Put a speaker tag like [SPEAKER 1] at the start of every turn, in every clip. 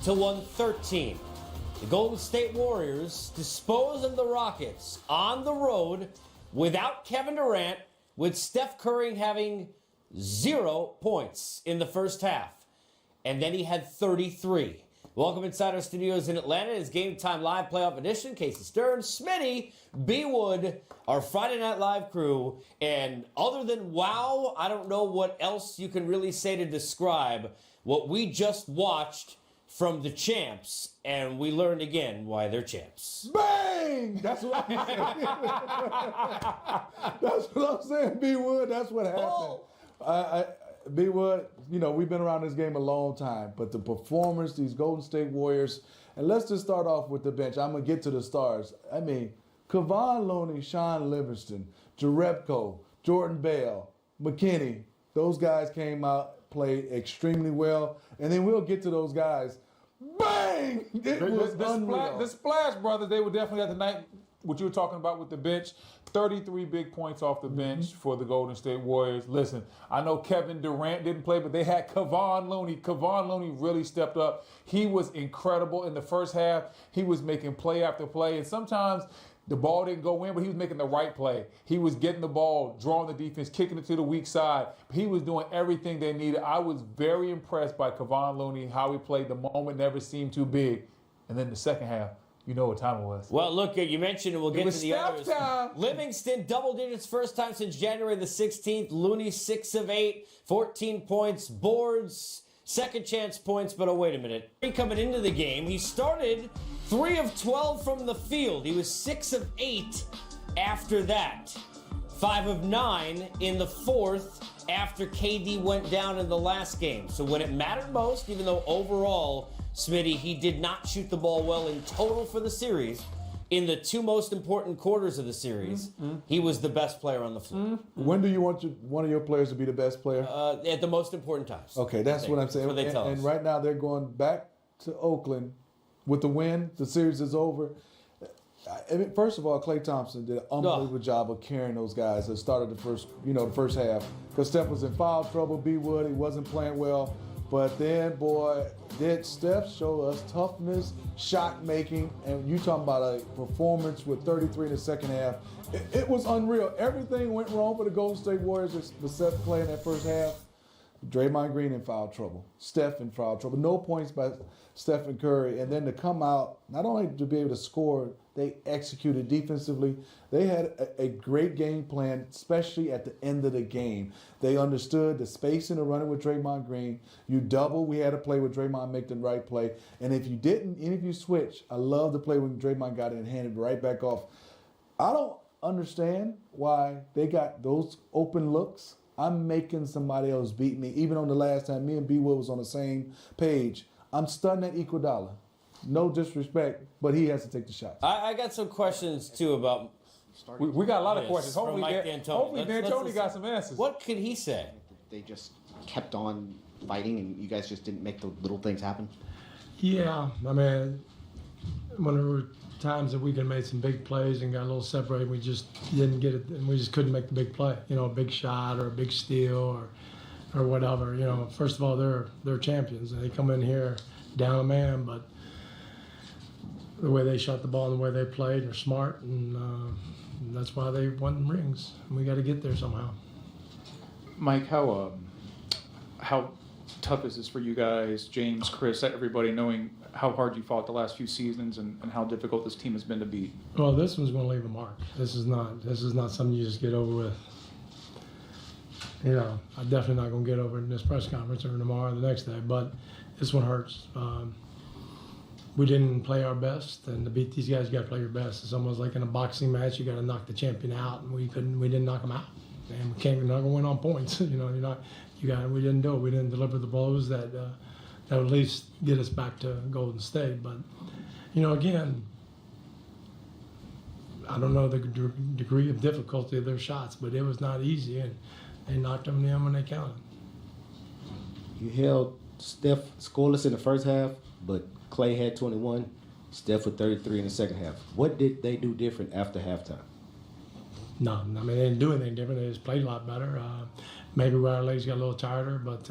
[SPEAKER 1] to 113. The Golden State Warriors dispose of the Rockets on the road without Kevin Durant, with Steph Curry having 0 points in the first half. And then he had 33. Welcome inside our studios in Atlanta. It's Game Time Live Playoff Edition. Casey Stern, Smitty, B. Wood, our Friday Night Live crew. And other than wow, I don't know what else you can really say to describe what we just watched from the champs. And we learned again why they're champs.
[SPEAKER 2] Bang! That's what I'm saying. That's what I'm saying, B. Wood. That's what happened.
[SPEAKER 1] Oh.
[SPEAKER 2] B. Wood, you know, we've been around this game a long time, but the performance, these Golden State Warriors, and let's just start off with the bench. I'm going to get to the stars. I mean, Kevon Looney, Sean Livingston, Jerebko, Jordan Bell, McKinney, those guys came out, played extremely well, and then we'll get to those guys. Bang! It was unreal.
[SPEAKER 3] The Splash Brothers, they were definitely at the night, what you were talking about with the bench. 33 big points off the bench for the Golden State Warriors. Listen, I know Kevin Durant didn't play, but they had Kevon Looney. Kevon Looney really stepped up. He was incredible in the first half. He was making play after play, and sometimes the ball didn't go in, but he was making the right play. He was getting the ball, drawing the defense, kicking it to the weak side. He was doing everything they needed. I was very impressed by Kevon Looney, how he played. The moment never seemed too big. And then the second half, you know what time it was.
[SPEAKER 1] Well, look, you mentioned, and we'll get to the others.
[SPEAKER 3] Time.
[SPEAKER 1] Livingston, double digits, first time since January the 16th. Looney, 6 of 8, 14 points, boards, second chance points. But oh, wait a minute. Coming into the game, he started 3 of 12 from the field. He was 6 of 8 after that. 5 of 9 in the fourth after KD went down in the last game. So when it mattered most, even though overall, Smitty, he did not shoot the ball well in total for the series. In the 2 most important quarters of the series, he was the best player on the floor.
[SPEAKER 2] When do you want one of your players to be the best player?
[SPEAKER 1] At the most important times.
[SPEAKER 2] Okay, that's what I'm saying.
[SPEAKER 1] That's what they tell us.
[SPEAKER 2] And right now they're going back to Oakland with the win. The series is over. I mean, first of all, Klay Thompson did an unbelievable job of carrying those guys that started the first half. Because Steph was in foul trouble, B. Wood, he wasn't playing well. But then, boy, did Steph show us toughness, shot making, and you talking about a performance with 33 in the second half. It was unreal. Everything went wrong for the Golden State Warriors except playing that first half. Draymond Green in foul trouble. Steph in foul trouble. No points by Stephen Curry. And then to come out, not only to be able to score, they executed defensively. They had a great game plan, especially at the end of the game. They understood the spacing of running with Draymond Green. You double, we had to play with Draymond, make the right play. And if you didn't, and if you switch, I love the play when Draymond got it and handed it right back off. I don't understand why they got those open looks. I'm making somebody else beat me. Even on the last time, me and B. Wood was on the same page. I'm stunned at Iguodala. No disrespect, but he has to take the shots.
[SPEAKER 1] I got some questions, too, about...
[SPEAKER 3] We got a lot of questions.
[SPEAKER 1] From Mike
[SPEAKER 3] Hopefully D'Antoni got some answers.
[SPEAKER 1] What could he say?
[SPEAKER 4] They just kept on fighting, and you guys just didn't make the little things happen?
[SPEAKER 5] Yeah, I mean, when there were times that we could make some big plays and got a little separated, we just didn't get it, and we just couldn't make the big play. You know, a big shot or a big steal or whatever. You know, first of all, they're champions, and they come in here down a man, but the way they shot the ball and the way they played, they're smart, and that's why they won rings. And we got to get there somehow.
[SPEAKER 6] Mike, how tough is this for you guys, James, Chris, everybody, knowing how hard you fought the last few seasons and how difficult this team has been to beat?
[SPEAKER 5] Well, this one's going to leave a mark. This is not something you just get over with. You know, I'm definitely not going to get over it in this press conference or tomorrow or the next day, but this one hurts. We didn't play our best, and to beat these guys, you got to play your best. It's almost like in a boxing match, you got to knock the champion out, and we didn't knock him out, and we're not going to win on points. You know, we didn't do it. We didn't deliver the blows that would at least get us back to Golden State. But, you know, again, I don't know the degree of difficulty of their shots, but it was not easy, and they knocked them in when they counted.
[SPEAKER 4] You held Steph scoreless in the first half, but Klay had 21, Steph with 33 in the second half. What did they do different after halftime?
[SPEAKER 5] No, I mean, they didn't do anything different. They just played a lot better. maybe our legs got a little tighter, but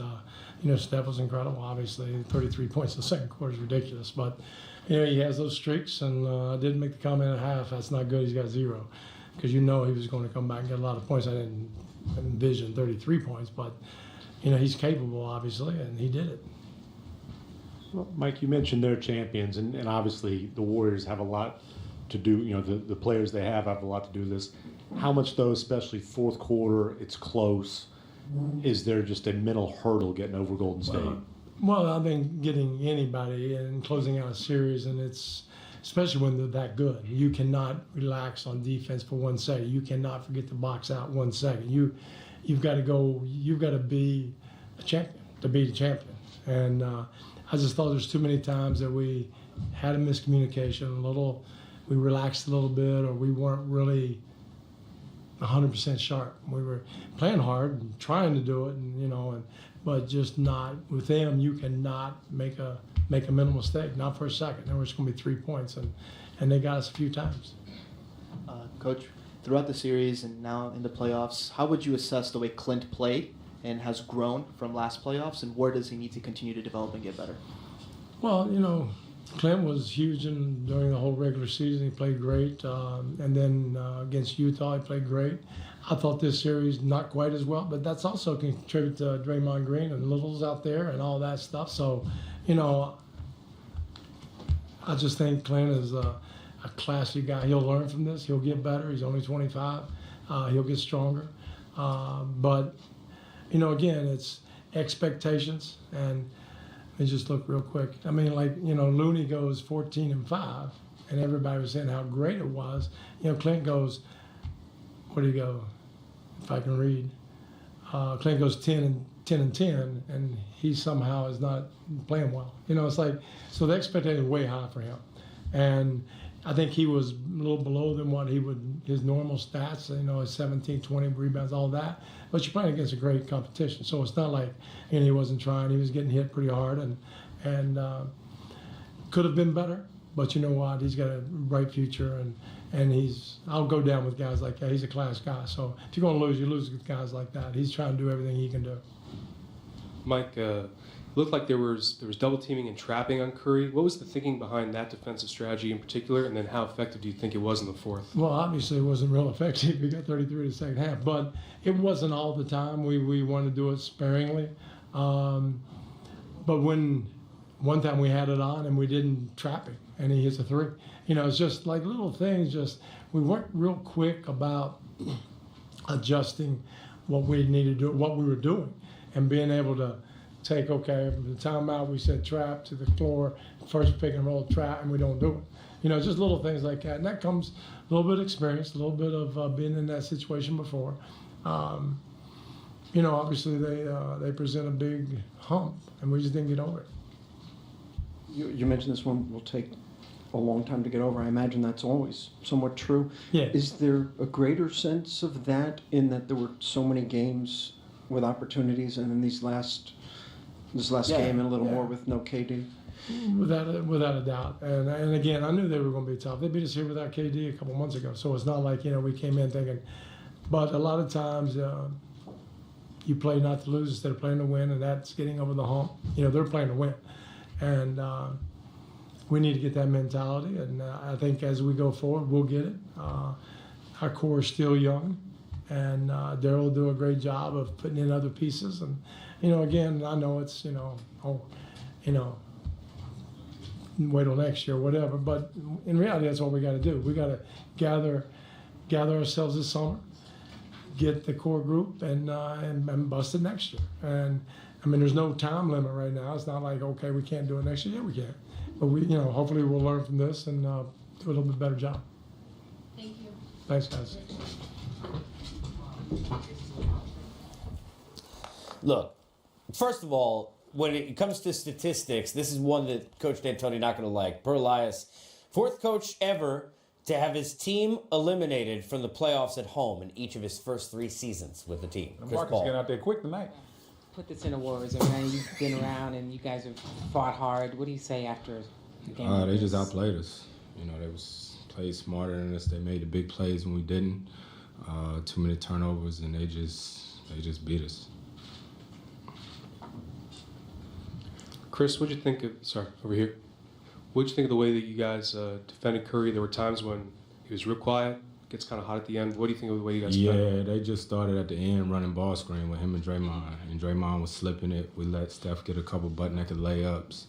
[SPEAKER 5] Steph was incredible. Obviously, 33 points in the second quarter is ridiculous, but he has those streaks, and I did make the comment at half, that's not good, he's got 0, because he was going to come back and get a lot of points. I didn't envision 33 points, but he's capable, obviously, and he did it.
[SPEAKER 7] Well, Mike, you mentioned they're champions, and obviously the Warriors have a lot to do. The players they have a lot to do with this. How much, though, especially fourth quarter, it's close, is there just a mental hurdle getting over Golden State?
[SPEAKER 5] Well, I think getting anybody and closing out a series, and it's especially when they're that good. You cannot relax on defense for 1 second. You cannot forget to box out 1 second. You've got to go. You've got to be a champion to be the champion. And I just thought there's too many times that we had a miscommunication. We relaxed a little bit, or we weren't really 100% sharp. We were playing hard and trying to do it, but just not with them. You cannot make a mental mistake, not for a second. There was going to be 3 points, and they got us a few times.
[SPEAKER 8] Coach, throughout the series and now in the playoffs, how would you assess the way Clint played and has grown from last playoffs, and where does he need to continue to develop and get better?
[SPEAKER 5] Well, Clint was huge during the whole regular season. He played great, and then against Utah, he played great. I thought this series not quite as well, but that's also contributed to Draymond Green and Little's out there and all that stuff. So, I just think Clint is a classy guy. He'll learn from this. He'll get better. He's only 25. He'll get stronger. But, again, it's expectations. And let me just look real quick. I mean, Looney goes 14-5, and everybody was saying how great it was. Clint goes, where do you go? If I can read. Clint goes 10-10, and he somehow is not playing well. It's like, so the expectation is way high for him. And I think he was a little below than what his normal stats, his 17, 20 rebounds, all that. But you're playing against a great competition. So it's not like, he wasn't trying. He was getting hit pretty hard and could have been better. But you know what? He's got a bright future, and I'll go down with guys like that. He's a class guy. So if you're going to lose, you lose with guys like that. He's trying to do everything he can do.
[SPEAKER 9] Mike, looked like there was double teaming and trapping on Curry. What was the thinking behind that defensive strategy in particular, and then how effective do you think it was in the fourth?
[SPEAKER 5] Well, obviously it wasn't real effective. We got 33 in the second half, but it wasn't all the time. We wanted to do it sparingly. But when one time we had it on and we didn't trap him, and he hits a 3. It's just like little things. Just we weren't real quick about adjusting what we needed to do, what we were doing, and being able to take, from the timeout we said trap to the floor, first pick and roll trap, and we don't do it. Just little things like that. And that comes a little bit of experience, a little bit of being in that situation before. Obviously they present a big hump, and we just didn't get over it.
[SPEAKER 10] You mentioned this one will take a long time to get over. I imagine that's always somewhat true.
[SPEAKER 5] Yeah.
[SPEAKER 10] Is there a greater sense of that in that there were so many games with opportunities, and in this last game and a little more with no KD?
[SPEAKER 5] Without a doubt. And again, I knew they were going to be tough. They beat us here without KD a couple months ago, so it's not like we came in thinking. But a lot of times you play not to lose instead of playing to win, and that's getting over the hump. They're playing to win, and we need to get that mentality. And I think as we go forward, we'll get it. Our core is still young, and Daryl will do a great job of putting in other pieces. And again, I know it's wait till next year, whatever. But in reality, that's what we got to do. We got to gather ourselves this summer, get the core group, and bust it next year. And I mean, there's no time limit right now. It's not like we can't do it next year. Yeah, we can. But we, hopefully we'll learn from this and do a little bit better job.
[SPEAKER 11] Thank you.
[SPEAKER 5] Thanks, guys.
[SPEAKER 1] Look, first of all, when it comes to statistics, this is one that Coach D'Antoni not going to like. Per Elias, 4th coach ever to have his team eliminated from the playoffs at home in each of his first 3 seasons with the team.
[SPEAKER 3] Marcus getting out there quick tonight.
[SPEAKER 12] Put this in the Warriors, man. You've been around and you guys have fought hard. What do you say after the game?
[SPEAKER 13] They just outplayed us. They played smarter than us. They made the big plays when we didn't. Too many turnovers, and they just beat us.
[SPEAKER 9] Chris, what'd you think of? Sorry, over here. What'd you think of the way that you guys defended Curry? There were times when he was real quiet, gets kind of hot at the end. What do you think of the way you guys defended?
[SPEAKER 13] Yeah, they just started at the end running ball screen with him and Draymond. And Draymond was slipping it. We let Steph get a couple butt-naked layups.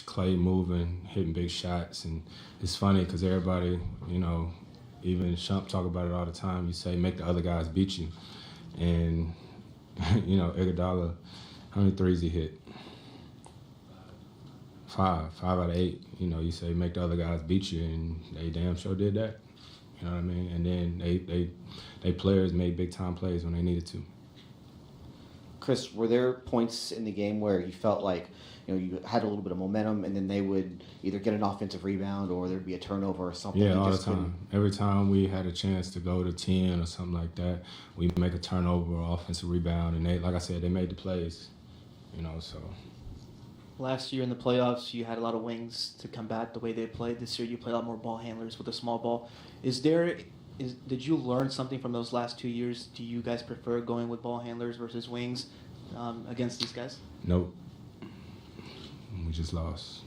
[SPEAKER 13] Clay moving, hitting big shots. And it's funny because everybody, you know, even Shump talk about it all the time. You say, make the other guys beat you. And, you know, Iguodala, how many threes he hit? 5 out of 8. You know, you say make the other guys beat you, and they damn sure did that. You know what I mean? And then they players made big time plays when they needed to.
[SPEAKER 11] Chris, were there points in the game where you felt like, you know, you had a little bit of momentum, and then they would either get an offensive rebound or there'd be a turnover or something?
[SPEAKER 13] Yeah, all the time. Every time we had a chance to go to 10 or something like that, we'd make a turnover or offensive rebound, and they, like I said, they made the plays. You know, so.
[SPEAKER 8] Last year in the playoffs, you had a lot of wings to combat the way they played. This year, you play a lot more ball handlers with a small ball. Did you learn something from those last 2 years? Do you guys prefer going with ball handlers versus wings against these guys?
[SPEAKER 13] Nope. We just lost.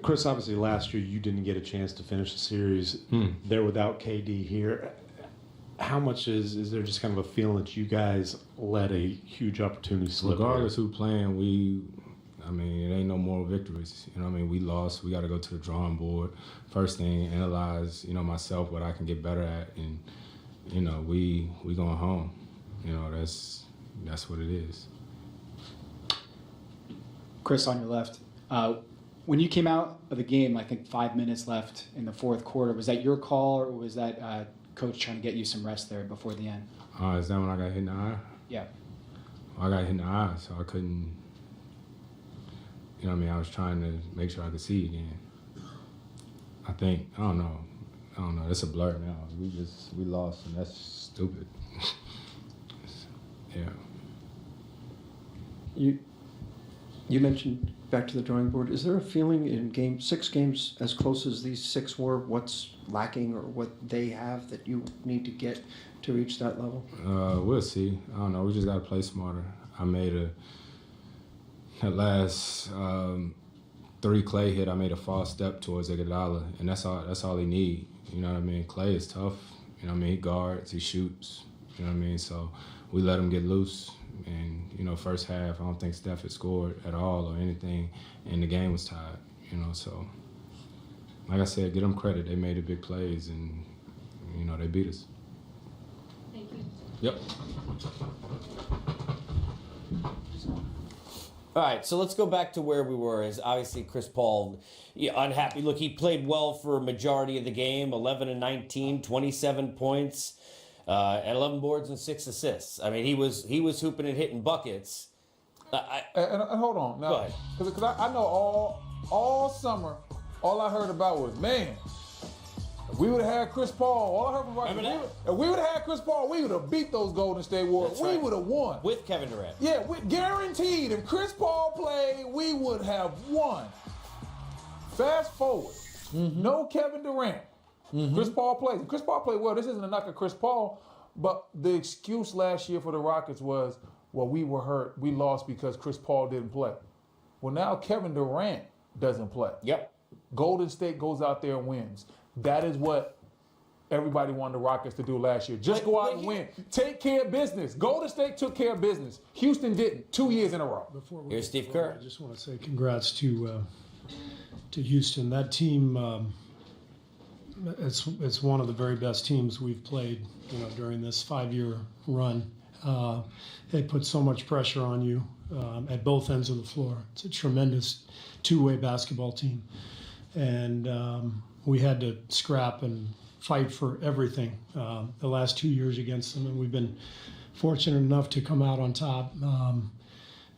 [SPEAKER 7] Chris, obviously last year you didn't get a chance to finish the series. There without KD here. How much is there just kind of a feeling that you guys let a huge opportunity slip?
[SPEAKER 13] Regardless who playing, I mean, it ain't no moral victories. You know what I mean? We lost. We got to go to the drawing board. First thing, analyze, you know, myself, what I can get better at. And, you know, we going home. You know, that's what it is.
[SPEAKER 14] Chris, on your left. When you came out of the game, I think 5 minutes left in the fourth quarter, was that your call or was that coach trying to get you some rest there before the end?
[SPEAKER 13] Is that when I got hit in the eye?
[SPEAKER 14] Yeah.
[SPEAKER 13] Well, I got hit in the eye, so I couldn't, you know what I mean? I was trying to make sure I could see again. I think, I don't know. It's a blur now. We lost, and that's stupid. Yeah.
[SPEAKER 10] You mentioned back to the drawing board. Is there a feeling in 6 games, as close as these 6 were, what's lacking or what they have that you need to get to reach that level?
[SPEAKER 13] We'll see. I don't know. We just got to play smarter. I made that last 3 Clay hit, I made a false step towards Iguodala, and that's all he need. You know what I mean? Clay is tough. You know what I mean? He guards, he shoots. You know what I mean? So we let him get loose. And, you know, first half, I don't think Steph had scored at all or anything, and the game was tied, you know. So, like I said, give them credit. They made the big plays, and, you know, they beat us.
[SPEAKER 15] Thank you.
[SPEAKER 13] Yep.
[SPEAKER 1] All right, so let's go back to where we were. As obviously Chris Paul, unhappy. Look, he played well for a majority of the game, 11 and 19, 27 points. 11 boards and 6 assists. I mean, he was hooping and hitting buckets.
[SPEAKER 3] And hold on now, because I know all summer, all I heard about was, man, if we would have had Chris Paul. All I heard from Rockets, if we would have had Chris Paul, we would have beat those Golden State Warriors. We would have won
[SPEAKER 1] with Kevin Durant.
[SPEAKER 3] Yeah, guaranteed. If Chris Paul played, we would have won. Fast forward, no Kevin Durant. Chris Paul plays. If Chris Paul played well, this isn't a knock at Chris Paul, but the excuse last year for the Rockets was, well, we were hurt. We lost because Chris Paul didn't play. Well, now Kevin Durant doesn't play.
[SPEAKER 1] Yep.
[SPEAKER 3] Golden State goes out there and wins. That is what everybody wanted the Rockets to do last year. Just go out and win. Take care of business. Golden State took care of business. Houston didn't. 2 years in a row.
[SPEAKER 1] Here's Steve Kerr.
[SPEAKER 5] I just want to say congrats to Houston. That team... It's one of the very best teams we've played, you know, during this 5-year run. They put so much pressure on you at both ends of the floor. It's a tremendous two-way basketball team, and we had to scrap and fight for everything the last 2 years against them, and we've been fortunate enough to come out on top.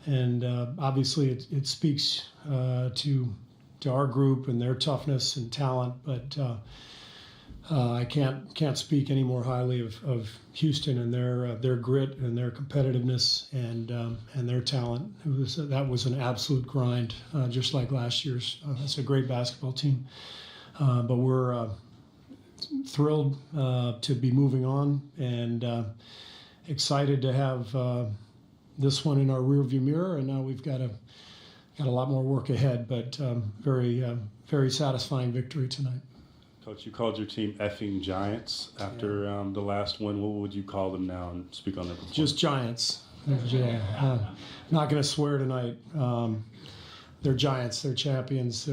[SPEAKER 5] And obviously, it speaks to our group and their toughness and talent, but I can't speak any more highly of Houston and their grit and their competitiveness and their talent. That was an absolute grind, just like last year's. That's a great basketball team, but we're thrilled to be moving on excited to have this one in our rearview mirror, and now we've got a lot more work ahead. But very satisfying victory tonight.
[SPEAKER 7] Coach, you called your team effing giants after the last win. What would you call them now, and speak on their performance?
[SPEAKER 5] Just giants. I'm not going to swear tonight. They're giants. They're champions.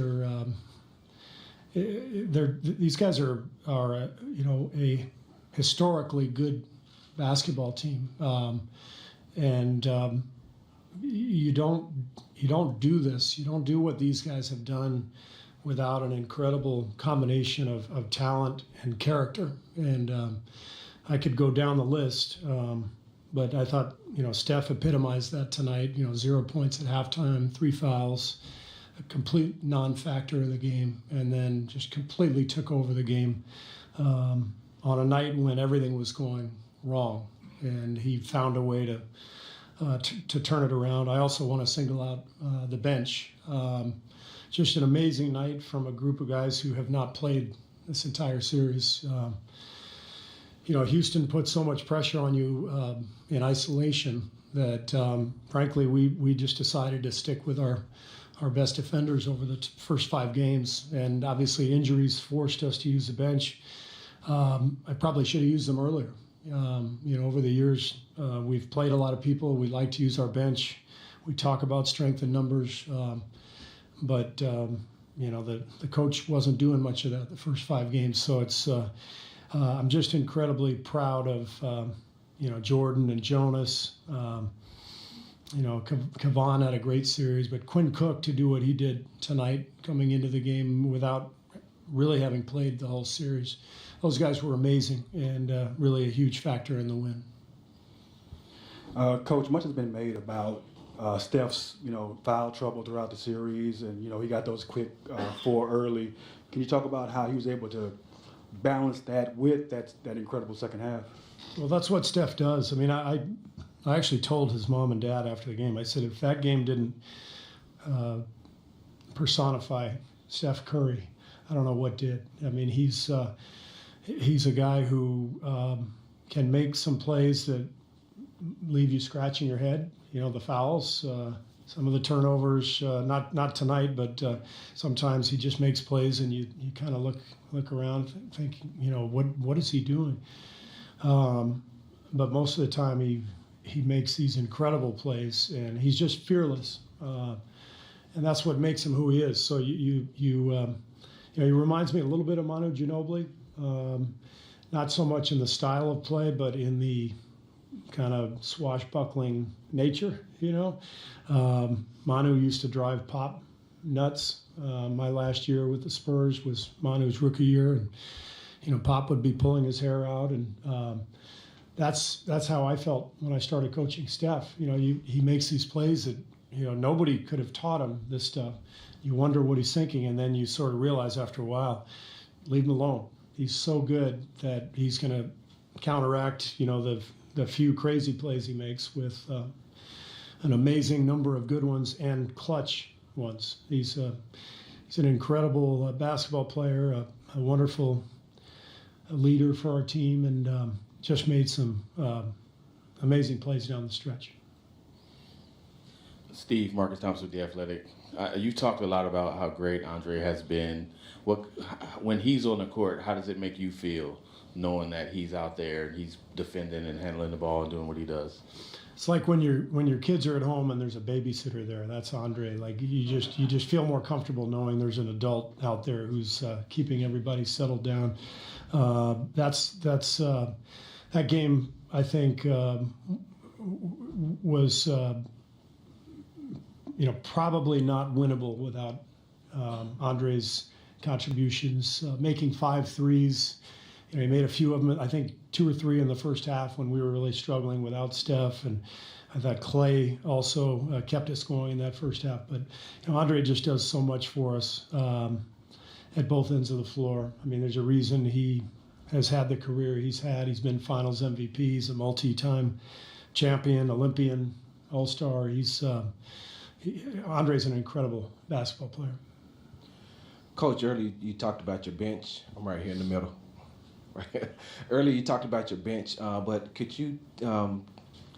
[SPEAKER 5] These guys are a historically good basketball team, and you don't do this. You don't do what these guys have done without an incredible combination of talent and character. And I could go down the list, but I thought Steph epitomized that tonight. 0 points at halftime, 3 fouls, a complete non-factor in the game, and then just completely took over the game on a night when everything was going wrong, and he found a way to turn it around. I also want to single out the bench. Just an amazing night from a group of guys who have not played this entire series. Houston put so much pressure on you in isolation that, frankly, we just decided to stick with our best defenders over the first 5 games. And obviously injuries forced us to use the bench. I probably should have used them earlier. Over the years, we've played a lot of people. We like to use our bench. We talk about strength in numbers. But the coach wasn't doing much of that the first 5 games. So it's I'm just incredibly proud of Jordan and Jonas. Kevon had a great series, but Quinn Cook to do what he did tonight, coming into the game without really having played the whole series. Those guys were amazing and really a huge factor in the win.
[SPEAKER 16] Coach, much has been made about Steph's, foul trouble throughout the series, and he got those quick 4 early. Can you talk about how he was able to balance that with that incredible second half?
[SPEAKER 5] Well, that's what Steph does. I mean, I actually told his mom and dad after the game. I said, if that game didn't personify Steph Curry, I don't know what did. I mean, he's a guy who can make some plays that leave you scratching your head. The fouls, some of the turnovers, not tonight, but sometimes he just makes plays and you kind of look around thinking, what is he doing? But most of the time he makes these incredible plays and he's just fearless. And that's what makes him who he is. So he reminds me a little bit of Manu Ginobili, not so much in the style of play, but in the kind of swashbuckling nature, Manu used to drive Pop nuts. My last year with the Spurs was Manu's rookie year, and Pop would be pulling his hair out, and that's how I felt when I started coaching Steph. He makes these plays that nobody could have taught him this stuff. You wonder what he's thinking, and then you sort of realize after a while, leave him alone. He's so good that he's going to counteract the few crazy plays he makes with an amazing number of good ones and clutch ones. He's an incredible basketball player, a wonderful leader for our team, and just made some amazing plays down the stretch.
[SPEAKER 17] Steve, Marcus Thompson with The Athletic. You talked a lot about how great Andre has been. When he's on the court, how does it make you feel knowing that he's out there, he's defending and handling the ball and doing what he does?
[SPEAKER 5] It's like when your kids are at home and there's a babysitter there. That's Andre. Like you just feel more comfortable knowing there's an adult out there who's keeping everybody settled down. That game, I think, was probably not winnable without Andre's contributions, making 5 threes. He made a few of them, I think 2 or 3 in the first half when we were really struggling without Steph. And I thought Clay also kept us going in that first half. But Andre just does so much for us at both ends of the floor. I mean, there's a reason he has had the career he's had. He's been Finals MVP. He's a multi-time champion, Olympian, All-Star. Andre's an incredible basketball player.
[SPEAKER 18] Coach, earlier you talked about your bench. I'm right here in the middle. Earlier you talked about your bench, but could you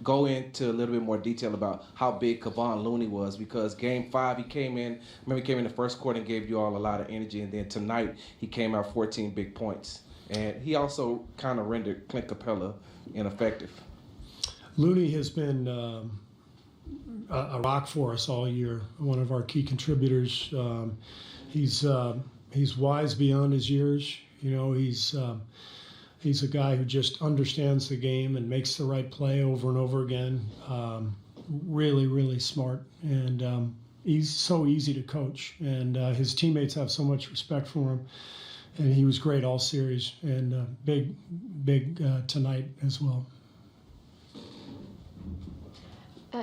[SPEAKER 18] go into a little bit more detail about how big Kevon Looney was, because Game 5 he came in the first quarter and gave you all a lot of energy, and then tonight he came out 14 big points, and he also kind of rendered Clint Capella ineffective.
[SPEAKER 5] Looney has been a rock for us all year. One of our key contributors. He's wise beyond his years. You know, he's a guy who just understands the game and makes the right play over and over again. Really, really smart, and he's so easy to coach. And his teammates have so much respect for him. And he was great all series, and big tonight as well.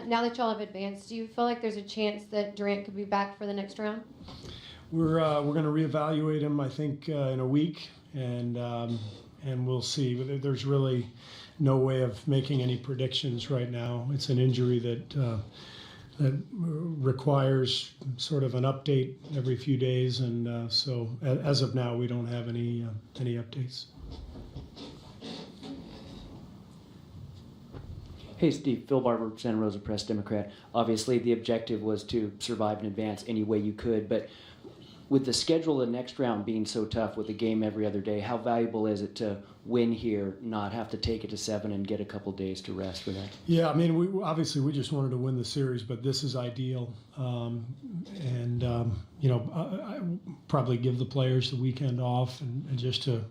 [SPEAKER 15] Now that y'all have advanced, do you feel like there's a chance that Durant could be back for the next round?
[SPEAKER 5] We're going to reevaluate him, I think, in a week, and we'll see. There's really no way of making any predictions right now. It's an injury that requires sort of an update every few days, and so as of now, we don't have any updates.
[SPEAKER 19] Hey Steve, Phil Barber, Santa Rosa Press Democrat. Obviously the objective was to survive and advance any way you could, but with the schedule of the next round being so tough with a game every other day, how valuable is it to win here, not have to take it to 7 and get a couple days to rest for that?
[SPEAKER 5] Yeah, I mean, we just wanted to win the series, but this is ideal. I probably give the players the weekend off and just to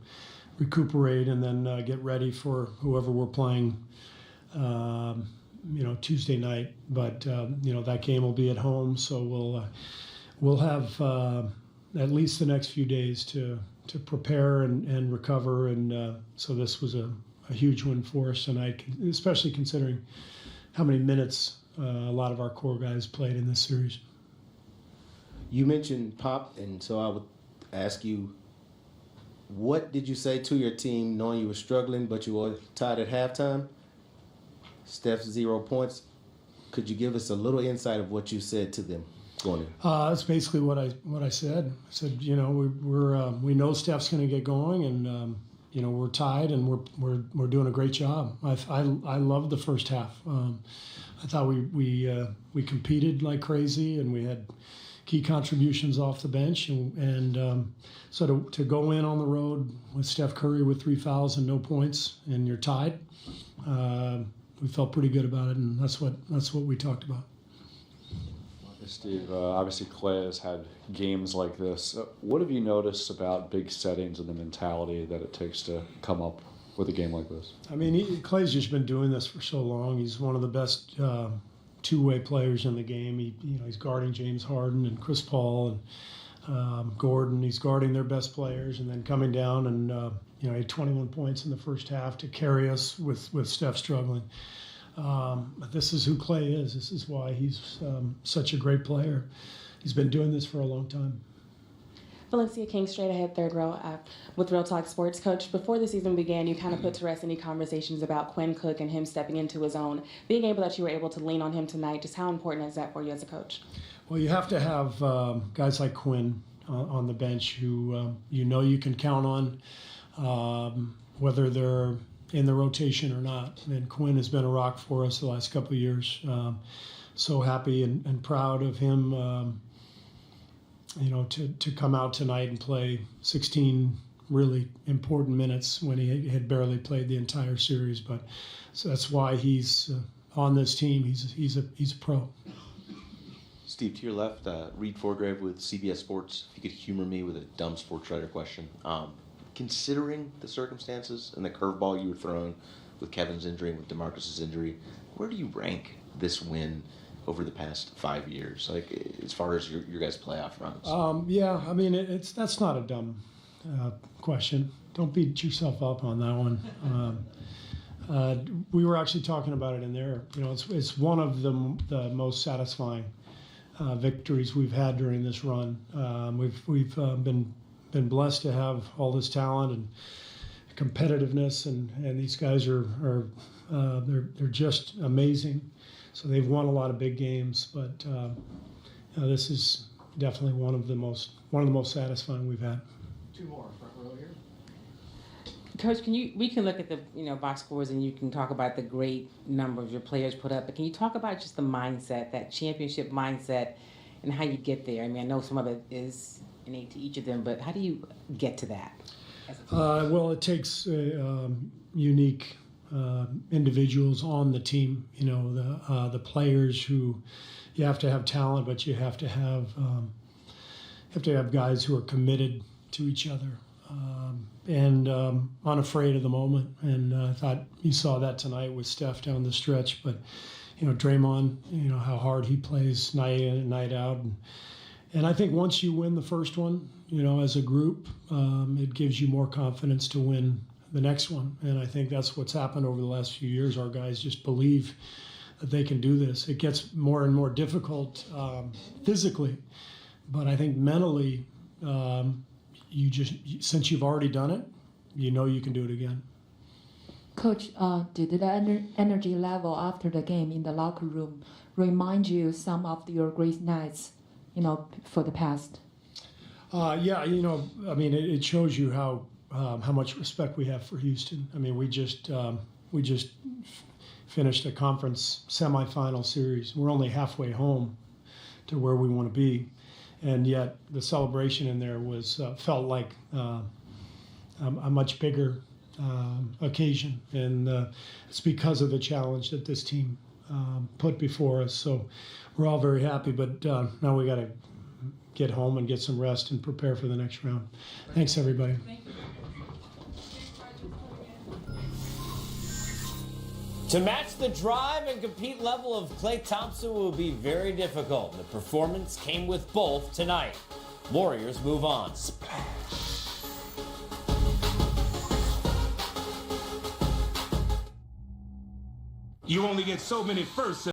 [SPEAKER 5] recuperate and then get ready for whoever we're playing Tuesday night, but that game will be at home, so we'll have at least the next few days to prepare and recover, and so this was a huge win for us tonight, especially considering how many minutes a lot of our core guys played in this series.
[SPEAKER 4] You mentioned Pop, and so I would ask you, what did you say to your team knowing you were struggling but you were tied at halftime? Steph's 0 points. Could you give us a little insight of what you said to them going in?
[SPEAKER 5] That's basically what I said. I said, we know Steph's going to get going, and we're tied, and we're doing a great job. I loved the first half. I thought we competed like crazy, and we had key contributions off the bench, and so to go in on the road with Steph Curry with 3 fouls and no points, and you're tied. We felt pretty good about it, and that's what we talked about.
[SPEAKER 20] Steve, obviously Clay has had games like this. What have you noticed about big settings and the mentality that it takes to come up with a game like this? I
[SPEAKER 5] mean, Clay's just been doing this for so long. He's one of the best two-way players in the game. He's guarding James Harden and Chris Paul and Gordon. He's guarding their best players, and then coming down and he had 21 points in the first half to carry us with Steph struggling. But this is who Clay is. This is why he's such a great player. He's been doing this for a long time.
[SPEAKER 21] Valencia King, straight ahead, third row with Real Talk Sports. Coach, before the season began, you kind of put to rest any conversations about Quinn Cook and him stepping into his own. Being able that you were able to lean on him tonight, just how important is that for you as a coach?
[SPEAKER 5] Well, you have to have guys like Quinn on the bench who you can count on, whether they're in the rotation or not. And Quinn has been a rock for us the last couple of years. So happy and proud of him, to come out tonight and play 16 really important minutes when he had barely played the entire series. But so that's why he's on this team. He's a pro.
[SPEAKER 22] Steve, to your left, Reed Forgrave with CBS Sports. If you could humor me with a dumb sports writer question. Considering the circumstances and the curveball you were thrown with Kevin's injury and with DeMarcus's injury, where do you rank this win over the past 5 years, like as far as your guys' playoff runs?
[SPEAKER 5] Yeah, I mean that's not a dumb question. Don't beat yourself up on that one. We were actually talking about it in there. It's one of the most satisfying victories we've had during this run. We've been blessed to have all this talent and competitiveness, and these guys are they're just amazing. So they've won a lot of big games, but this is definitely one of the most satisfying we've had.
[SPEAKER 23] Two more front row here.
[SPEAKER 12] Coach, we can look at the box scores and you can talk about the great numbers your players put up, but can you talk about just the mindset, that championship mindset, and how you get there? I mean, I know some of it is innate to each of them, but how do you get to that?
[SPEAKER 5] Well, it takes unique individuals on the team. The players who you have to have talent, but you have to have guys who are committed to each other. And unafraid of the moment. And I thought you saw that tonight with Steph down the stretch. But, Draymond, how hard he plays night in and night out. And I think once you win the first one, as a group, it gives you more confidence to win the next one. And I think that's what's happened over the last few years. Our guys just believe that they can do this. It gets more and more difficult physically. But I think mentally, since you've already done it, you can do it again.
[SPEAKER 2] Coach, did the energy level after the game in the locker room remind you some of your great nights, for the past?
[SPEAKER 5] Yeah, it shows you how much respect we have for Houston. I mean, we just finished a conference semifinal series. We're only halfway home to where we want to be. And yet the celebration in there felt like a much bigger occasion. And it's because of the challenge that this team put before us. So we're all very happy, but now we got to get home and get some rest and prepare for the next round. Thanks, everybody.
[SPEAKER 1] To match the drive and compete level of Klay Thompson will be very difficult. The performance came with both tonight. Warriors move on. Splash.
[SPEAKER 6] You only get so many firsts.